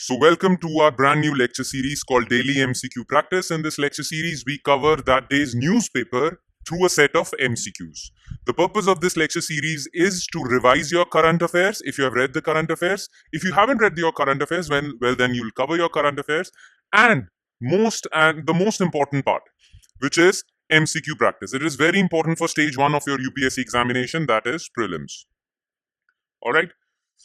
So welcome to our brand new lecture series called Daily MCQ Practice. In this lecture series, we cover that day's newspaper through a set of MCQs. The purpose of this lecture series is to revise your current affairs if you have read the current affairs. If you haven't read your current affairs, then you'll cover your current affairs. And the most important part, which is MCQ practice. It is very important for stage 1 of your UPSC examination, that is prelims. All right.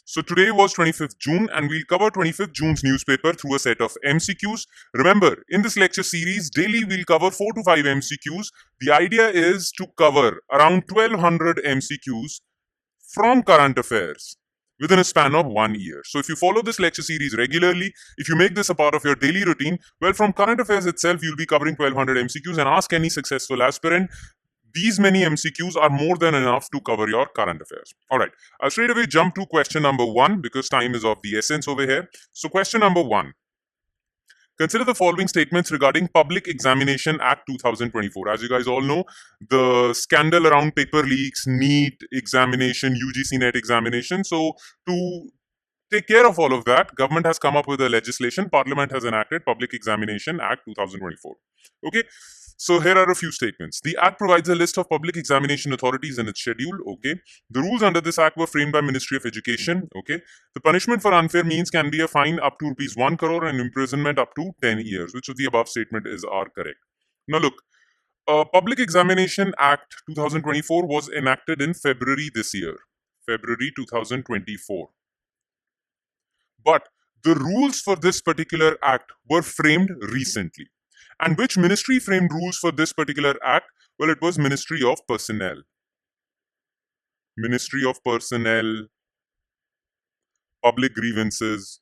So today was 25th June and we'll cover 25th June's newspaper through a set of MCQs. Remember, in this lecture series, daily we'll cover 4 to 5 MCQs. The idea is to cover around 1200 MCQs from current affairs within a span of 1 year. So if you follow this lecture series regularly, if you make this a part of your daily routine, well, from current affairs itself, you'll be covering 1200 MCQs, and ask any successful aspirant. These many MCQs are more than enough to cover your current affairs. All right, I'll straight away jump to question number 1 because time is of the essence over here. So question number 1. Consider the following statements regarding Public Examination Act 2024. As you guys all know, the scandal around paper leaks, NEET examination, UGC NET examination. So to take care of all of that, government has come up with a legislation. Parliament has enacted Public Examination Act 2024. Okay. So here are a few statements. The Act provides a list of public examination authorities in its schedule. Okay. The rules under this Act were framed by Ministry of Education. Okay. The punishment for unfair means can be a fine up to ₹1 crore and imprisonment up to 10 years. Which of the above statement are correct? Now look, Public Examination Act 2024 was enacted in February this year. February 2024. But the rules for this particular Act were framed recently. And which ministry framed rules for this particular act? Well, it was Ministry of Personnel. Ministry of Personnel, Public Grievances,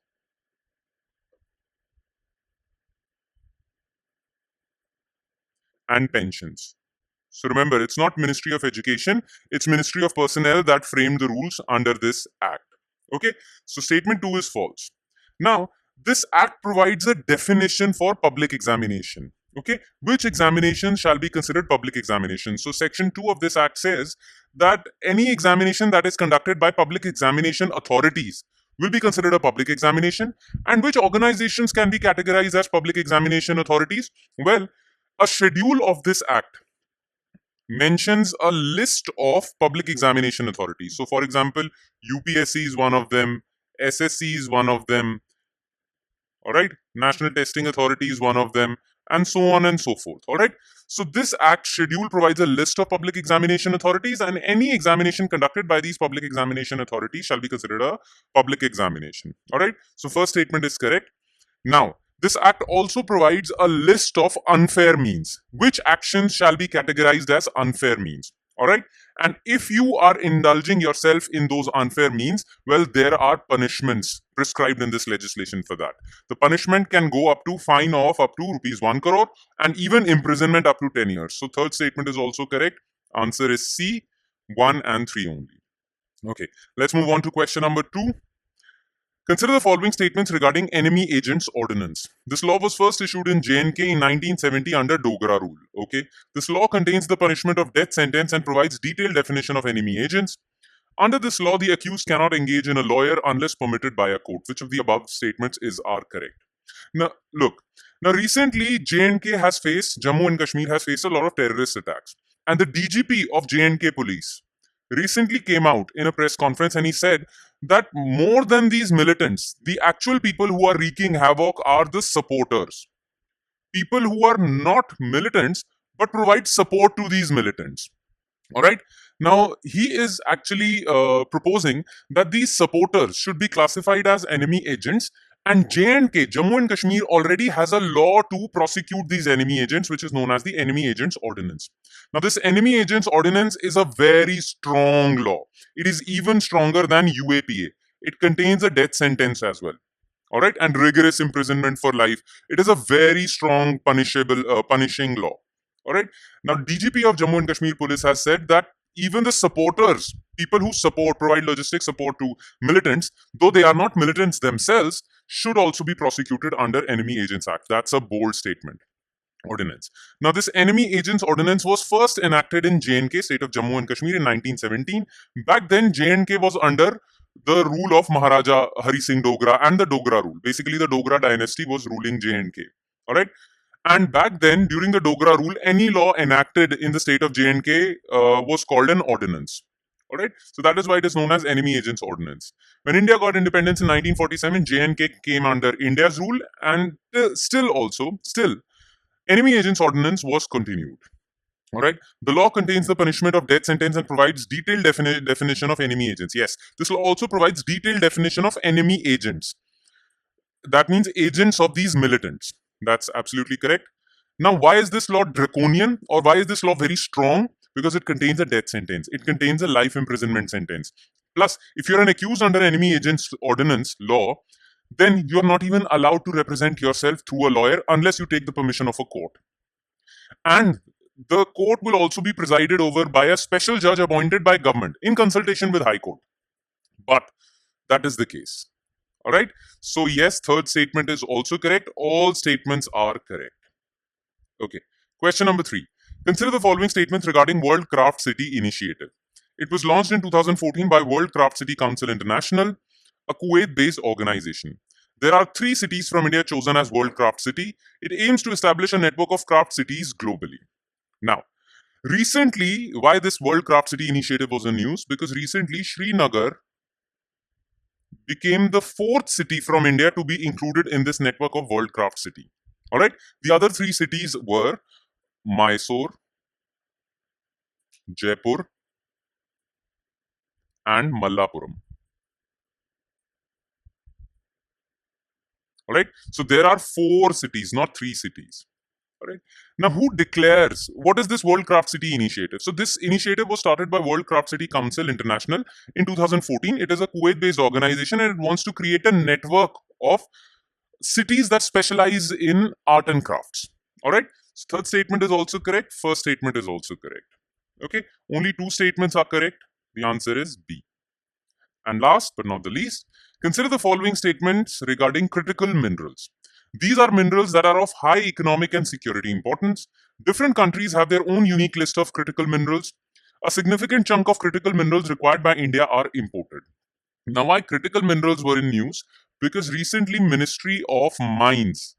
and Pensions. So remember, it's not Ministry of Education, it's Ministry of Personnel that framed the rules under this act. Okay, so statement 2 is false. Now, this act provides a definition for public examination. Okay, which examination shall be considered public examination? So section 2 of this act says that any examination that is conducted by public examination authorities will be considered a public examination. And which organizations can be categorized as public examination authorities? Well, a schedule of this act mentions a list of public examination authorities. So for example, UPSC is one of them, SSC is one of them, all right, National Testing Authority is one of them, and so on and so forth. All right, so this act schedule provides a list of public examination authorities, and any examination conducted by these public examination authorities shall be considered a public examination. All right, so first statement is correct. Now, this act also provides a list of unfair means. Which actions shall be categorized as unfair means? All right, and if you are indulging yourself in those unfair means, well, there are punishments prescribed in this legislation for that. The punishment can go up to fine of up to ₹1 crore and even imprisonment up to 10 years. So third statement is also correct. Answer is C, 1 and 3 only. Okay, let's move on to question number 2. Consider the following statements regarding Enemy Agents Ordinance. This law was first issued in J&K in 1970 under Dogra rule. Okay, this law contains the punishment of death sentence and provides detailed definition of enemy agents. Under this law, the accused cannot engage in a lawyer unless permitted by a court. Which of the above statements are correct? Now, look. Now, recently, J&K has faced, Jammu and Kashmir has faced a lot of terrorist attacks. And the DGP of J&K police recently came out in a press conference and he said that more than these militants, the actual people who are wreaking havoc are the supporters. People who are not militants but provide support to these militants. All right. Now, he is actually proposing that these supporters should be classified as enemy agents, and J&K, Jammu and Kashmir, already has a law to prosecute these enemy agents, which is known as the Enemy Agents Ordinance. Now, this Enemy Agents Ordinance is a very strong law. It is even stronger than UAPA. It contains a death sentence as well. All right, and rigorous imprisonment for life. It is a very strong punishing law. All right. Now, DGP of Jammu and Kashmir Police has said that even the supporters, people who provide logistic support to militants, though they are not militants themselves, should also be prosecuted under Enemy Agents Act. That's a bold statement. Ordinance. Now, this Enemy Agents Ordinance was first enacted in J&K, state of Jammu and Kashmir, in 1917. Back then, J&K was under the rule of Maharaja Hari Singh Dogra and the Dogra rule. Basically, the Dogra dynasty was ruling J&K. All right. And back then, during the Dogra rule, any law enacted in the state of J&K was called an ordinance. All right. So that is why it is known as Enemy Agents Ordinance. When India got independence in 1947, J&K came under India's rule, and still, Enemy Agents Ordinance was continued. All right. The law contains the punishment of death sentence and provides detailed definition of enemy agents. Yes, this law also provides detailed definition of enemy agents. That means agents of these militants. That's absolutely correct. Now, why is this law draconian, or why is this law very strong? Because it contains a death sentence. It contains a life imprisonment sentence. Plus, if you're an accused under enemy agents ordinance law, then you're not even allowed to represent yourself through a lawyer unless you take the permission of a court. And the court will also be presided over by a special judge appointed by government in consultation with High Court. But that is the case. All right. So yes, third statement is also correct. All statements are correct. Okay. Question number 3. Consider the following statements regarding World Craft City Initiative. It was launched in 2014 by World Craft City Council International, a Kuwait-based organization. There are 3 cities from India chosen as World Craft City. It aims to establish a network of craft cities globally. Now, recently, why this World Craft City Initiative was in news? Because recently, Srinagar became the 4th city from India to be included in this network of World Craft City. All right. The other 3 cities were Mysore, Jaipur, and Mallapuram. All right. So there are 4 cities, not 3 cities. All right. Now, who declares? What is this World Craft City Initiative? So this initiative was started by World Craft City Council International in 2014. It is a Kuwait-based organization, and it wants to create a network of cities that specialize in art and crafts. All right. So third statement is also correct. First statement is also correct. Okay. Only 2 statements are correct. The answer is B. And last but not the least, consider the following statements regarding critical minerals. These are minerals that are of high economic and security importance. Different countries have their own unique list of critical minerals. A significant chunk of critical minerals required by India are imported. Now, why critical minerals were in news? Because recently Ministry of Mines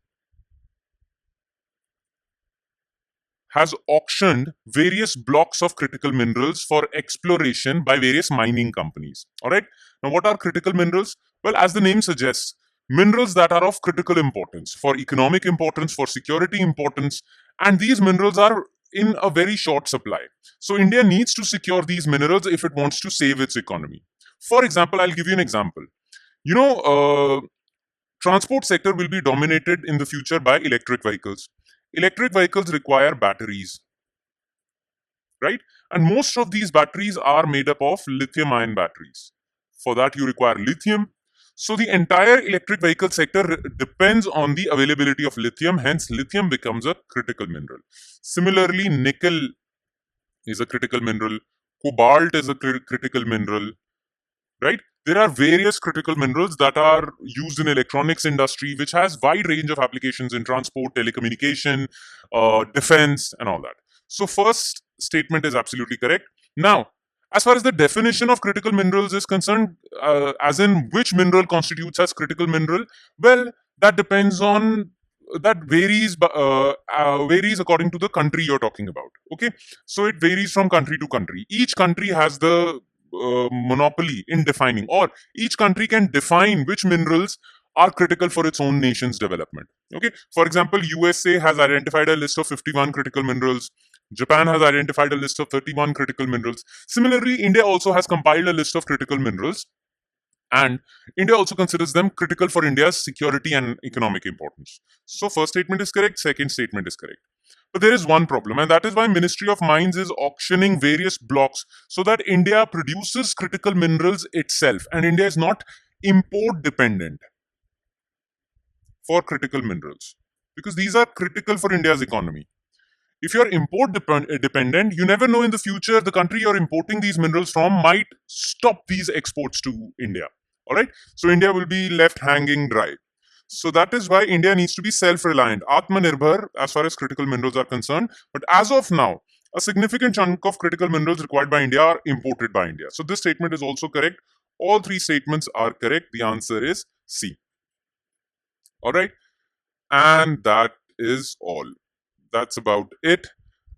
has auctioned various blocks of critical minerals for exploration by various mining companies. All right. Now, what are critical minerals? Well, as the name suggests, minerals that are of critical importance, for economic importance, for security importance, and these minerals are in a very short supply. So India needs to secure these minerals if it wants to save its economy. For example, I'll give you an example. Transport sector will be dominated in the future by electric vehicles. Electric vehicles require batteries, right? And most of these batteries are made up of lithium-ion batteries. For that, you require lithium. So the entire electric vehicle sector depends on the availability of lithium. Hence, lithium becomes a critical mineral. Similarly, nickel is a critical mineral. Cobalt is a critical mineral, right? There are various critical minerals that are used in electronics industry, which has wide range of applications in transport, telecommunication, defense, and all that. So first statement is absolutely correct. Now, as far as the definition of critical minerals is concerned, as in which mineral constitutes as critical mineral, well, that varies according to the country you're talking about. Okay, so it varies from country to country. Each country has the monopoly in defining, or each country can define which minerals are critical for its own nation's development. Okay, for example, USA has identified a list of 51 critical minerals. Japan has identified a list of 31 critical minerals. Similarly, India also has compiled a list of critical minerals, and India also considers them critical for India's security and economic importance. So first statement is correct, second statement is correct. But there is one problem, and that is why Ministry of Mines is auctioning various blocks so that India produces critical minerals itself, and India is not import dependent for critical minerals, because these are critical for India's economy. If you're import dependent, you never know in the future the country you're importing these minerals from might stop these exports to India. All right, so India will be left hanging dry. So that is why India needs to be self-reliant, Atmanirbhar, as far as critical minerals are concerned. But as of now, a significant chunk of critical minerals required by India are imported by India. So this statement is also correct. All three statements are correct. The answer is C. All right. And that is all. That's about it.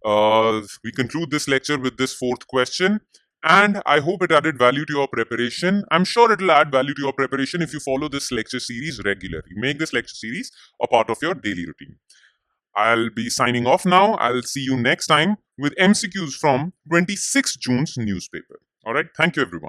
We conclude this lecture with this fourth question. And I hope it added value to your preparation. I'm sure it will add value to your preparation if you follow this lecture series regularly. Make this lecture series a part of your daily routine. I'll be signing off now. I'll see you next time with MCQs from 26 June's newspaper. All right. Thank you, everyone.